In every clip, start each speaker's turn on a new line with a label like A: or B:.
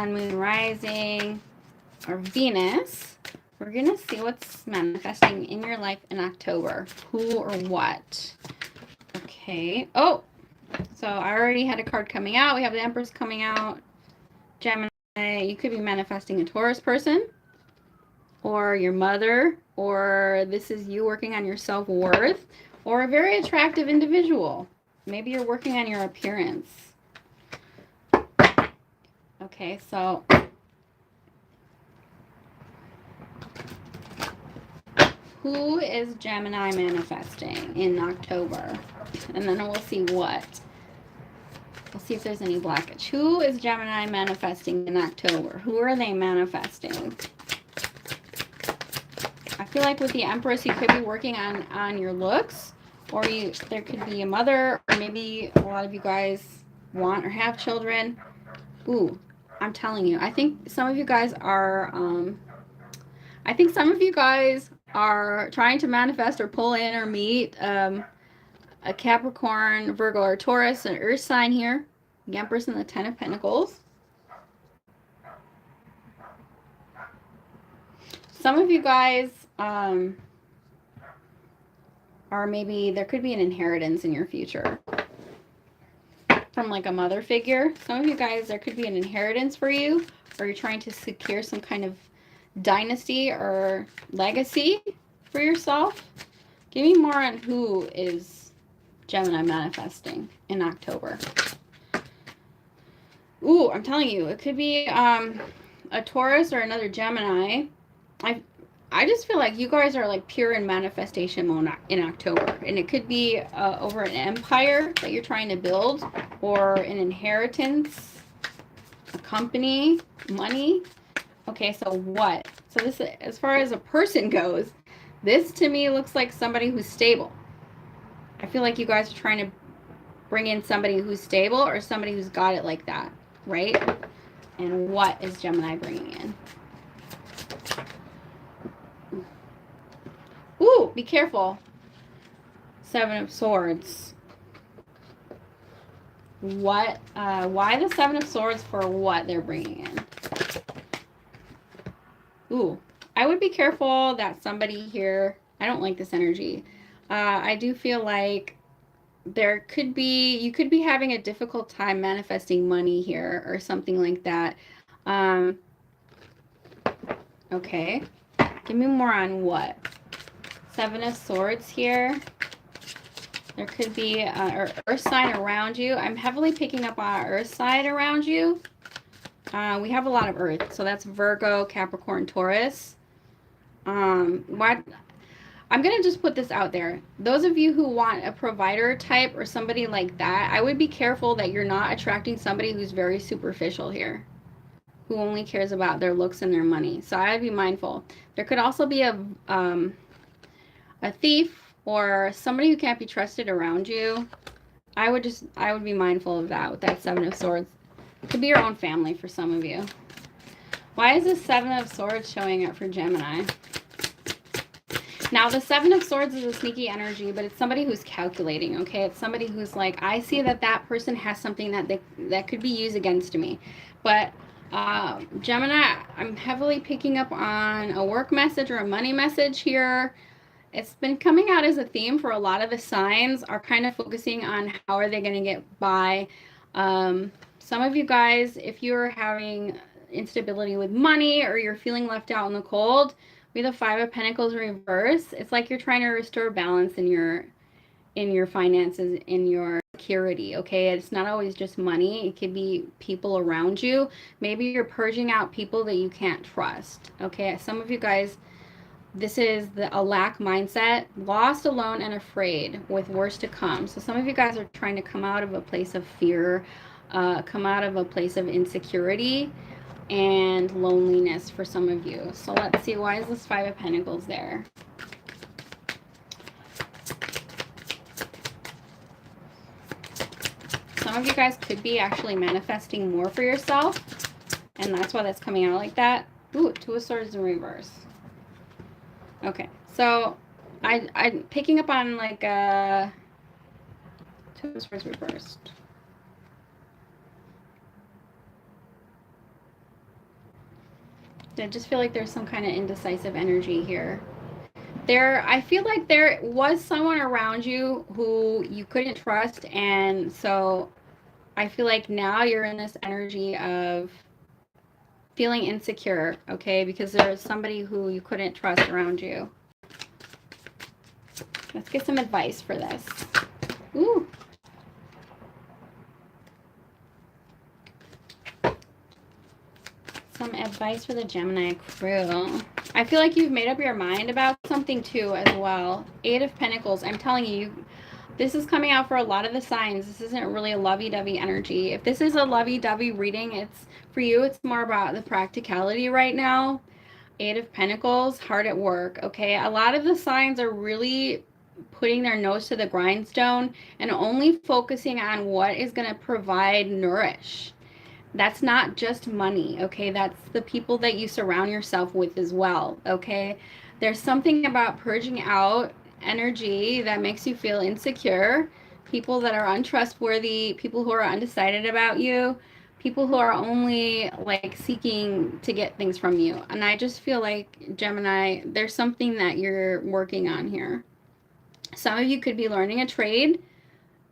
A: sun, moon, rising, or Venus. We're going to see what's manifesting in your life in October. Who or what? Okay. Oh, so I already had a card coming out. We have the Empress coming out. Gemini, you could be manifesting a Taurus person or your mother, or this is you working on your self-worth, or a very attractive individual. Maybe you're working on your appearance. Okay, so who is Gemini manifesting in October? And then we'll see what. We'll see if there's any blockage. Who is Gemini manifesting in October? Who are they manifesting? I feel like with the Empress, you could be working on your looks, or there could be a mother, or maybe a lot of you guys want or have children. Ooh, I'm telling you, I think some of you guys are trying to manifest or pull in or meet a Capricorn, Virgo, or Taurus, an earth sign here. The Empress and the Ten of Pentacles. Some of you guys are maybe, there could be an inheritance in your future from like a mother figure. Some of you guys, there could be an inheritance for you, or you're trying to secure some kind of dynasty or legacy for yourself. Give me more on who is Gemini manifesting in October. Ooh, I'm telling you, it could be a Taurus or another Gemini. I just feel like you guys are like pure in manifestation mode in October. And it could be over an empire that you're trying to build, or an inheritance, a company, money. Okay, so what? So this, as far as a person goes, this to me looks like somebody who's stable. I feel like you guys are trying to bring in somebody who's stable, or somebody who's got it like that, right? And what is Gemini bringing in? Ooh, be careful. Seven of Swords. What? Why the Seven of Swords for what they're bringing in? Ooh, I would be careful that somebody here, I don't like this energy. I do feel like there could be, you could be having a difficult time manifesting money here or something like that. Okay, give me more on what? Seven of Swords here. There could be an earth sign around you. I'm heavily picking up on earth sign around you. We have a lot of earth, so that's Virgo, Capricorn, Taurus. I'm going to just put this out there. Those of you who want a provider type or somebody like that, I would be careful that you're not attracting somebody who's very superficial here, who only cares about their looks and their money. So I would be mindful. There could also be a thief or somebody who can't be trusted around you. I would be mindful of that with that Seven of Swords. It could be your own family for some of you. Why is this Seven of Swords showing up for Gemini? Now, the Seven of Swords is a sneaky energy, but it's somebody who's calculating, okay? It's somebody who's like, I see that that person has something that could be used against me. But Gemini, I'm heavily picking up on a work message or a money message here. It's been coming out as a theme for a lot of the signs, are kind of focusing on how are they going to get by. Some of you guys, if you're having instability with money or you're feeling left out in the cold, with the Five of Pentacles reverse, it's like you're trying to restore balance in your finances, in your security, okay? It's not always just money. It could be people around you. Maybe you're purging out people that you can't trust, okay? Some of you guys, this is a lack mindset, lost, alone, and afraid with worse to come. So some of you guys are trying to come out of a place of fear, come out of a place of insecurity and loneliness for some of you. So let's see, why is this Five of Pentacles there? Some of you guys could be actually manifesting more for yourself, and that's why that's coming out like that. Ooh, Two of Swords in reverse. Okay, so I'm picking up on like a Two of Swords reversed. I just feel like there's some kind of indecisive energy here. I feel like there was someone around you who you couldn't trust, and so I feel like now you're in this energy of feeling insecure, okay? Because there's somebody who you couldn't trust around you. Let's get some advice for this. Ooh. Some advice for the Gemini crew. I feel like you've made up your mind about something too as well. Eight of Pentacles. I'm telling you, this is coming out for a lot of the signs. This isn't really a lovey-dovey energy. If this is a lovey-dovey reading, it's for you, it's more about the practicality right now. Eight of Pentacles, hard at work, okay? A lot of the signs are really putting their nose to the grindstone and only focusing on what is going to provide nourish. That's not just money, okay? That's the people that you surround yourself with as well, okay? There's something about purging out energy that makes you feel insecure, people that are untrustworthy, people who are undecided about you, people who are only like seeking to get things from you. And I just feel like, Gemini, there's something that you're working on here. Some of you could be learning a trade.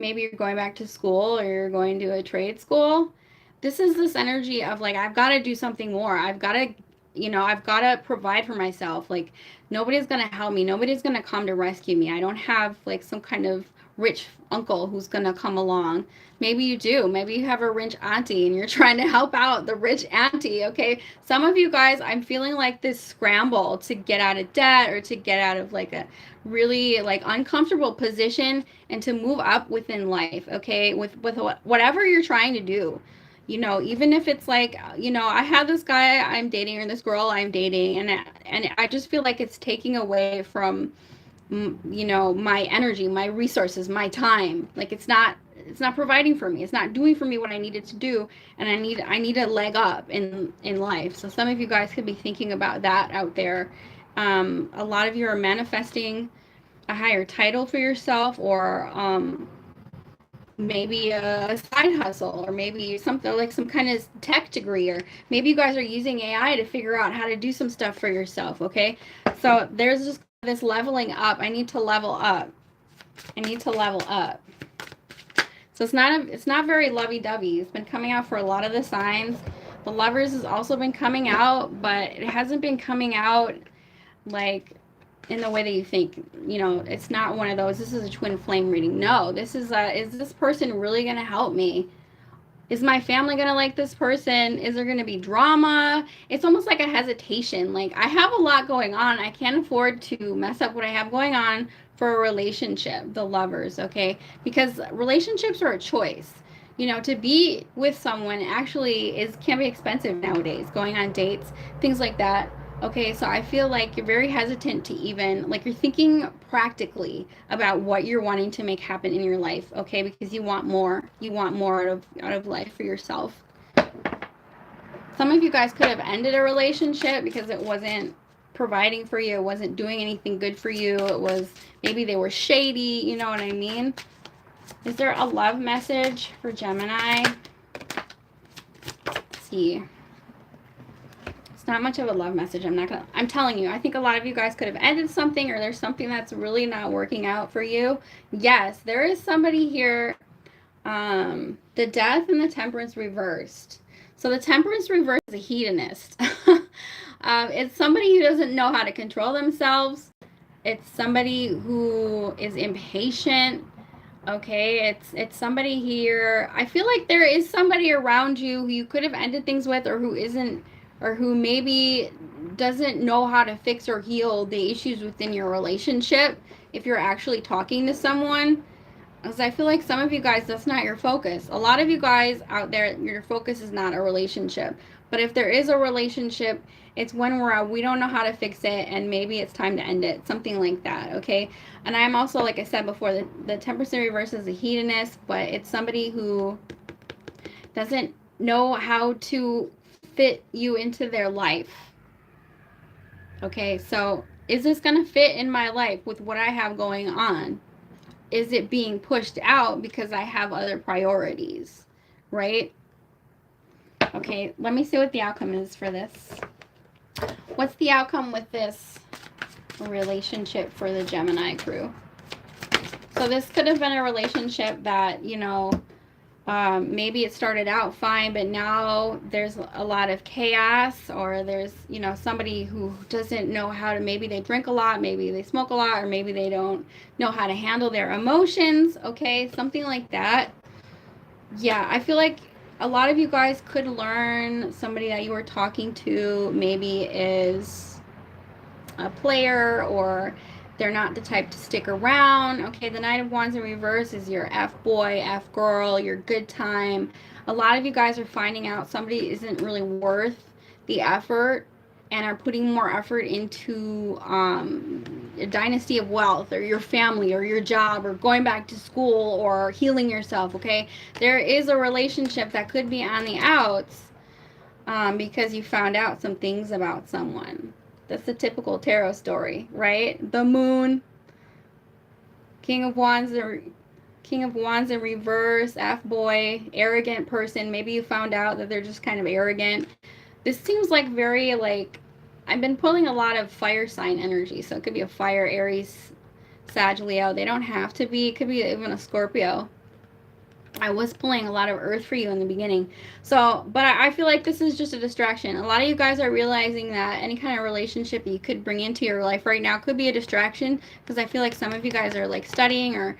A: Maybe you're going back to school or you're going to a trade school. This is this energy of like, I've got to do something more. I've got to, I've got to provide for myself. Like, nobody's going to help me. Nobody's going to come to rescue me. I don't have like some kind of rich uncle who's going to come along. Maybe you do. Maybe you have a rich auntie and you're trying to help out the rich auntie, okay? Some of you guys, I'm feeling like this scramble to get out of debt or to get out of like a really like uncomfortable position and to move up within life, okay? With whatever you're trying to do. Even if it's like, I have this guy I'm dating or this girl I'm dating, and I just feel like it's taking away from my energy, my resources, my time. Like it's not providing for me. It's not doing for me what I needed to do, and I need a leg up in life. So some of you guys could be thinking about that out there. A lot of you are manifesting a higher title for yourself, or maybe a side hustle, or maybe something like some kind of tech degree, or maybe you guys are using AI to figure out how to do some stuff for yourself, okay? So there's just this leveling up. I need to level up. I need to level up. So it's not very lovey-dovey. It's been coming out for a lot of the signs. The Lovers has also been coming out, but it hasn't been coming out like in the way that you think. It's not one of those, this is a twin flame reading. No, this is this person really going to help me? Is my family going to like this person? Is there going to be drama? It's almost like a hesitation. Like, I have a lot going on. I can't afford to mess up what I have going on for a relationship, the Lovers, okay? Because relationships are a choice. To be with someone actually can be expensive nowadays, going on dates, things like that. Okay, so I feel like you're very hesitant to even, like, you're thinking practically about what you're wanting to make happen in your life, okay? Because you want more. You want more out of life for yourself. Some of you guys could have ended a relationship because it wasn't providing for you. It wasn't doing anything good for you. It was, maybe they were shady, you know what I mean? Is there a love message for Gemini? Let's see. It's not much of a love message. I'm telling you, I think a lot of you guys could have ended something, or there's something that's really not working out for you. Yes, there is somebody here. The Death and the Temperance reversed. So the Temperance reversed is a hedonist. It's somebody who doesn't know how to control themselves. It's somebody who is impatient. Okay, it's somebody here. I feel like there is somebody around you who you could have ended things with, or who isn't, or who maybe doesn't know how to fix or heal the issues within your relationship if you're actually talking to someone. Because I feel like some of you guys, that's not your focus. A lot of you guys out there, your focus is not a relationship. But if there is a relationship, it's when we don't know how to fix it, and maybe it's time to end it. Something like that, okay? And I'm also, like I said before, the Temperance in reverse is a hedonist, but it's somebody who doesn't know how to fit you into their life. Okay, so is this going to fit in my life with what I have going on? Is it being pushed out because I have other priorities, right? Okay, let me see what the outcome is for this. What's the outcome with this relationship for the Gemini crew? So this could have been a relationship that, you know, maybe it started out fine, but now there's a lot of chaos, or there's, you know, somebody who doesn't know how to, maybe they drink a lot, maybe they smoke a lot, or maybe they don't know how to handle their emotions, okay, something like that. Yeah, I feel like a lot of you guys could learn somebody that you were talking to maybe is a player, or they're not the type to stick around. Okay, the Knight of Wands in reverse is your F-boy, F-girl, your good time. A lot of you guys are finding out somebody isn't really worth the effort and are putting more effort into a dynasty of wealth, or your family, or your job, or going back to school, or healing yourself, okay? There is a relationship that could be on the outs because you found out some things about someone. That's the typical tarot story, right? The Moon, King of Wands in reverse, F-boy, arrogant person. Maybe you found out that they're just kind of arrogant. This seems like very, like, I've been pulling a lot of fire sign energy. So it could be a fire, Aries, Sag, Leo. They don't have to be. It could be even a Scorpio. I was pulling a lot of earth for you in the beginning. So, but I feel like this is just a distraction. A lot of you guys are realizing that any kind of relationship that you could bring into your life right now could be a distraction, because I feel like some of you guys are like studying, or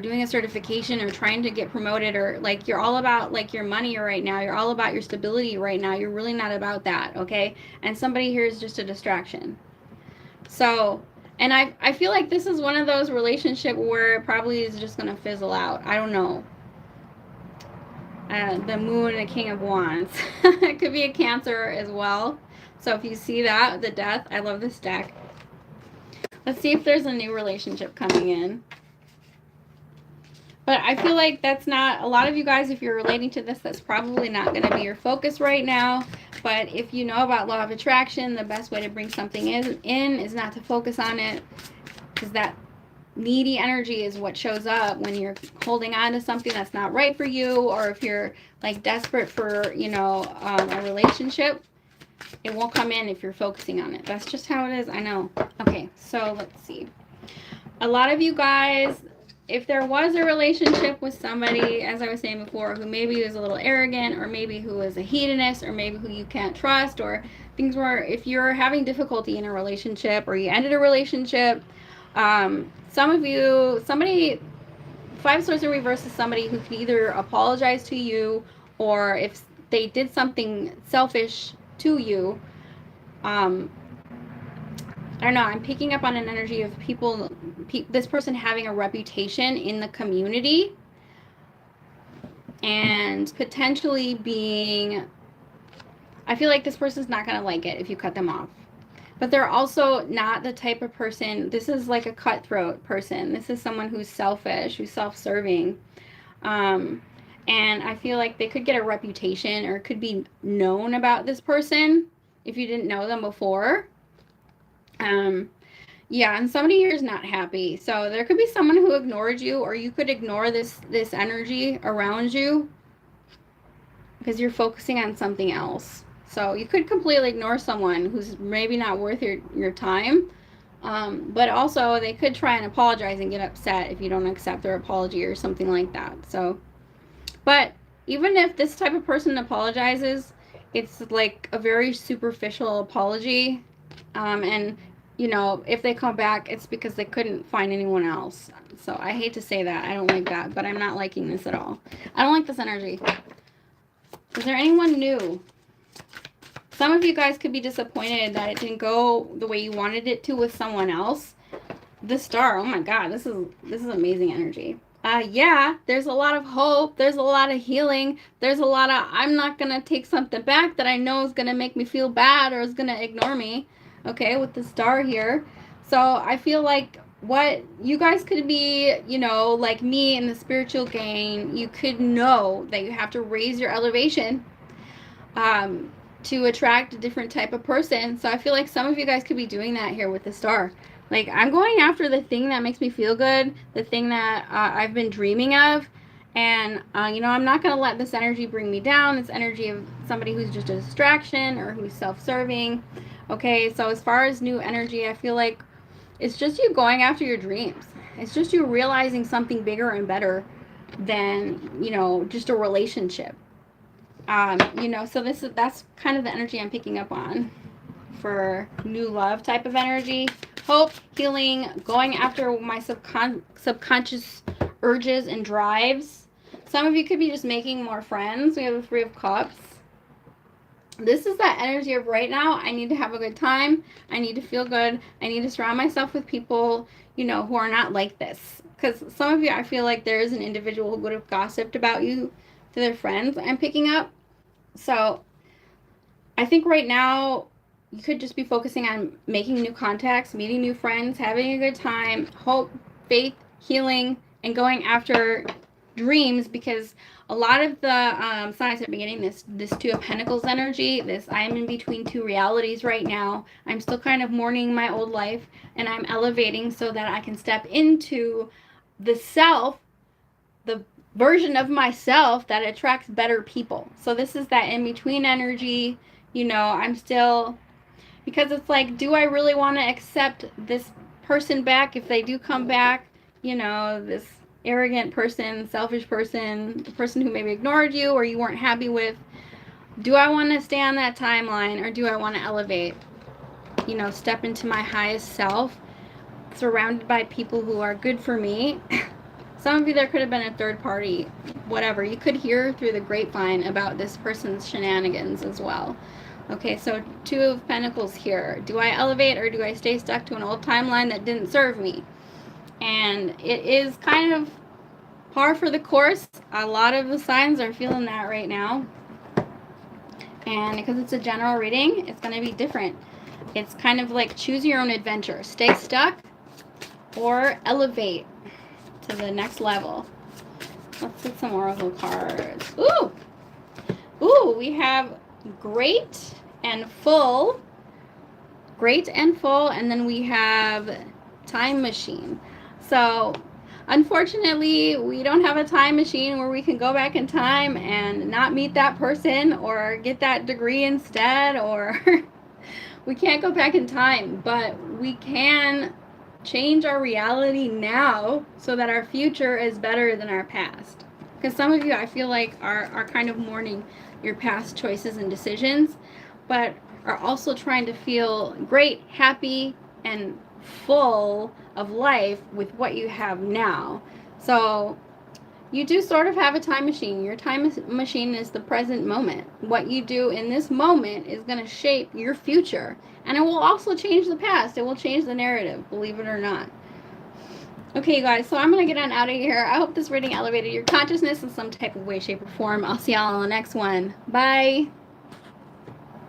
A: doing a certification, or trying to get promoted, or like you're all about like your money right now. You're all about your stability right now. You're really not about that, okay? And somebody here is just a distraction. So, and I feel like this is one of those relationships where it probably is just going to fizzle out. I don't know. The Moon and the King of Wands. It could be a Cancer as well. So if you see that, the Death, I love this deck. Let's see if there's a new relationship coming in. But I feel like that's not, a lot of you guys, if you're relating to this, that's probably not going to be your focus right now. But if you know about law of attraction, the best way to bring something in is not to focus on it, because that needy energy is what shows up when you're holding on to something that's not right for you, or if you're like desperate for, you know, a relationship. It won't come in if you're focusing on it. That's just how it is. I know. Okay, so let's see. A lot of you guys, if there was a relationship with somebody, as I was saying before, who maybe was a little arrogant, or maybe who is a hedonist, or maybe who you can't trust, or things where if you're having difficulty in a relationship, or you ended a relationship, some of you, somebody, Five of Swords in reverse is somebody who can either apologize to you, or if they did something selfish to you, I don't know, I'm picking up on an energy of people, this person having a reputation in the community, and potentially being, I feel like this person's not going to like it if you cut them off. But they're also not the type of person, this is like a cutthroat person. This is someone who's selfish, who's self-serving. And I feel like they could get a reputation, or could be known about this person if you didn't know them before. Yeah, and somebody here is not happy. So there could be someone who ignored you, or you could ignore this energy around you because you're focusing on something else. So you could completely ignore someone who's maybe not worth your time. But also they could try and apologize and get upset if you don't accept their apology or something like that. So, but even if this type of person apologizes, it's like a very superficial apology. And, you know, if they come back, it's because they couldn't find anyone else. So I hate to say that. I don't like that, but I'm not liking this at all. I don't like this energy. Is there anyone new? Some of you guys could be disappointed that it didn't go the way you wanted it to with someone else. The Star, oh my God, this is amazing energy. Yeah, there's a lot of hope. There's a lot of healing. There's a lot of, I'm not going to take something back that I know is going to make me feel bad, or is going to ignore me. Okay, with the Star here. So I feel like what you guys could be, you know, like me in the spiritual game, you could know that you have to raise your elevation to attract a different type of person. So I feel like some of you guys could be doing that here with the Star. Like, I'm going after the thing that makes me feel good, the thing that I've been dreaming of. And, you know, I'm not going to let this energy bring me down, this energy of somebody who's just a distraction, or who's self-serving. Okay, so as far as new energy, I feel like it's just you going after your dreams. It's just you realizing something bigger and better than, just a relationship. So that's kind of the energy I'm picking up on for new love type of energy. Hope, healing, going after my subconscious urges and drives. Some of you could be just making more friends. We have a Three of Cups. This is that energy of right now. I need to have a good time. I need to feel good. I need to surround myself with people, who are not like this. Because some of you, I feel like there is an individual who would have gossiped about you to their friends. I'm picking up. So I think right now you could just be focusing on making new contacts, meeting new friends, having a good time, hope, faith, healing, and going after dreams, because a lot of the signs have been getting this Two of Pentacles energy. This I am in between two realities right now. I'm still kind of mourning my old life, and I'm elevating so that I can step into the self, the version of myself that attracts better people. So this is that in between energy. I'm still, because it's like, do I really want to accept this person back if they do come back? This arrogant person, selfish person, the person who maybe ignored you or you weren't happy with. Do I want to stay on that timeline, or do I want to elevate? Step into my highest self, surrounded by people who are good for me. Some of you, there could have been a third party, whatever. You could hear through the grapevine about this person's shenanigans as well. Okay, so Two of Pentacles here. Do I elevate, or do I stay stuck to an old timeline that didn't serve me? And it is kind of par for the course. A lot of the signs are feeling that right now. And because it's a general reading, it's going to be different. It's kind of like choose your own adventure. Stay stuck or elevate to the next level. Let's get some oracle cards. Ooh, we have great and full, and then we have time machine. So unfortunately, we don't have a time machine where we can go back in time and not meet that person or get that degree instead, or we can't go back in time, but we can change our reality now so that our future is better than our past. Because some of you, I feel like, are kind of mourning your past choices and decisions, but are also trying to feel great, happy, and full of life with what you have now. So you do sort of have a time machine. Your time machine is the present moment. What you do in this moment is going to shape your future. And it will also change the past. It will change the narrative, believe it or not. Okay, you guys, so I'm going to get on out of here. I hope this reading elevated your consciousness in some type of way, shape, or form. I'll see y'all on the next one. Bye.